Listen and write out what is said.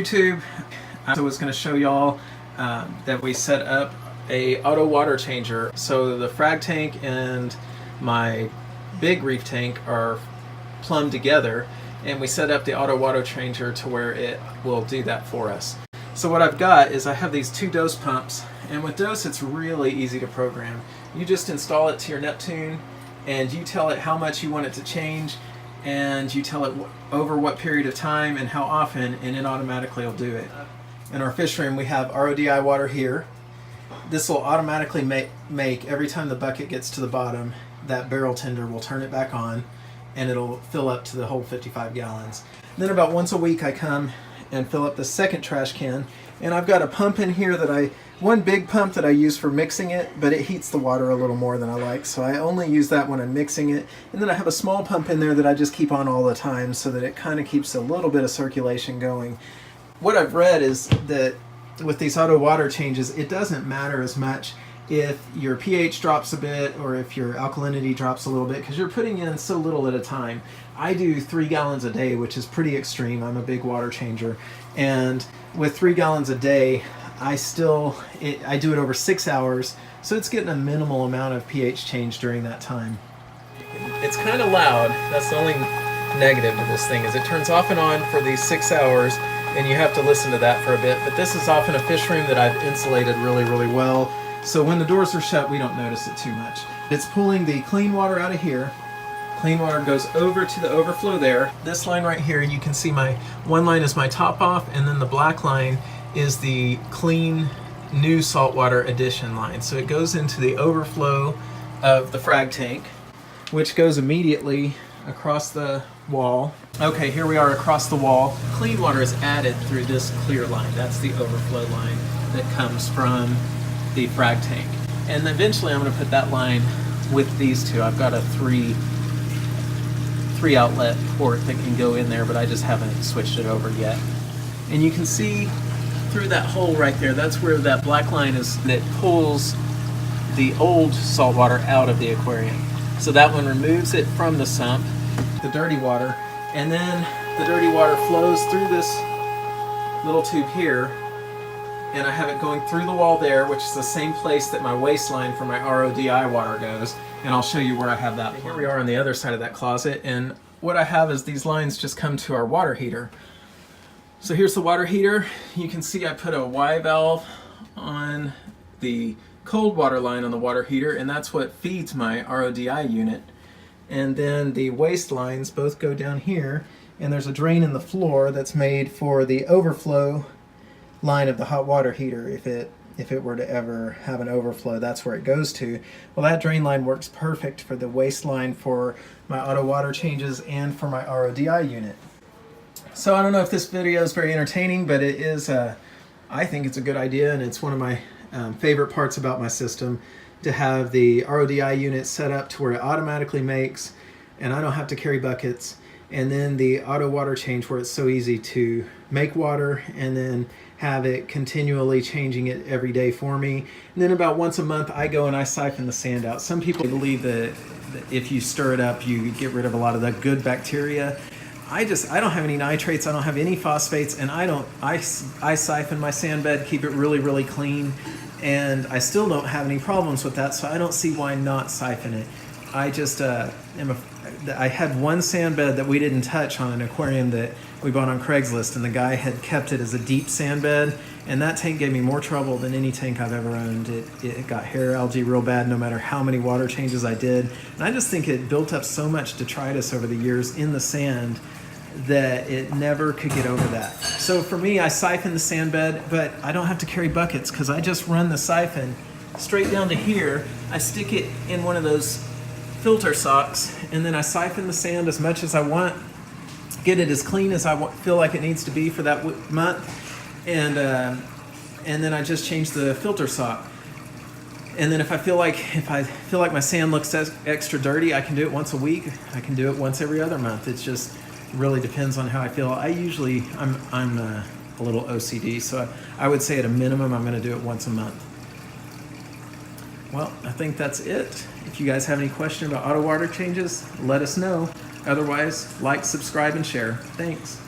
YouTube. I was going to show y'all that we set up a auto water changer. So the frag tank and my big reef tank are plumbed together, and we set up the auto water changer to where it will do that for us. So what I've got is I have these 2 Dos pumps, and with Dos it's really easy to program. You just install it to your Neptune and you tell it how much you want it to change, and you tell it over what period of time and how often, and it automatically will do it. In our fish room we have RODI water here. This will automatically make every time the bucket gets to the bottom, that barrel tender will turn it back on and it'll fill up to the whole 55 gallons. Then about once a week I come and fill up the second trash can, and I've got a pump in here that one big pump that I use for mixing it, but it heats the water a little more than I like, so I only use that when I'm mixing it. And then I have a small pump in there that I just keep on all the time so that it kind of keeps a little bit of circulation going. What I've read is that with these auto water changes, it doesn't matter as much if your pH drops a bit or if your alkalinity drops a little bit, because you're putting in so little at a time. I do 3 gallons a day, which is pretty extreme. I'm a big water changer, and with 3 gallons a day, I do it over 6 hours, so it's getting a minimal amount of pH change during that time. It's kind of loud. That's the only negative to this thing, is it turns off and on for these 6 hours, and you have to listen to that for a bit. But this is often a fish room that I've insulated really, really well, so when the doors are shut, we don't notice it too much. It's pulling the clean water out of here. Clean water goes over to the overflow there. This line right here, you can see one line is my top off, and then the black line is the clean new saltwater addition line. So it goes into the overflow of the frag tank, which goes immediately across the wall. Okay, here we are across the wall. Clean water is added through this clear line. That's the overflow line that comes from the frag tank. And eventually I'm going to put that line with these two. I've got a three outlet port that can go in there, but I just haven't switched it over yet. And you can see through that hole right there, that's where that black line is that pulls the old salt water out of the aquarium. So that one removes it from the sump, the dirty water, and then the dirty water flows through this little tube here, and I have it going through the wall there, which is the same place that my waistline for my RODI water goes, and I'll show you where I have that. Here we are on the other side of that closet, and what I have is these lines just come to our water heater. So here's the water heater. You can see I put a Y valve on the cold water line on the water heater, and that's what feeds my RODI unit. And then the waste lines both go down here, and there's a drain in the floor that's made for the overflow line of the hot water heater. If it were to ever have an overflow, that's where it goes to. Well, that drain line works perfect for the waste line for my auto water changes and for my RODI unit. So I don't know if this video is very entertaining, but it is. I think it's a good idea, and it's one of my favorite parts about my system, to have the RODI unit set up to where it automatically makes, and I don't have to carry buckets. And then the auto water change, where it's so easy to make water and then have it continually changing it every day for me. And then about once a month I go and I siphon the sand out. Some people believe that if you stir it up you get rid of a lot of the good bacteria. I don't have any nitrates, I don't have any phosphates, and I siphon my sand bed, keep it really, really clean, and I still don't have any problems with that, so I don't see why not siphon it. I had one sand bed that we didn't touch on an aquarium that we bought on Craigslist, and the guy had kept it as a deep sand bed, and that tank gave me more trouble than any tank I've ever owned. It got hair algae real bad no matter how many water changes I did, and I just think it built up so much detritus over the years in the sand that it never could get over that. So for me, I siphon the sand bed, but I don't have to carry buckets because I just run the siphon straight down to here. I stick it in one of those filter socks, and then I siphon the sand as much as I want, get it as clean as I feel like it needs to be for that month, and then I just change the filter sock. And then if I feel like my sand looks extra dirty, I can do it once a week. I can do it once every other month. It's just really depends on how I feel. I'm a little OCD, so I would say at a minimum I'm going to do it once a month. Well, I think that's it. If you guys have any question about auto water changes, let us know. Otherwise, like, subscribe, and share. Thanks.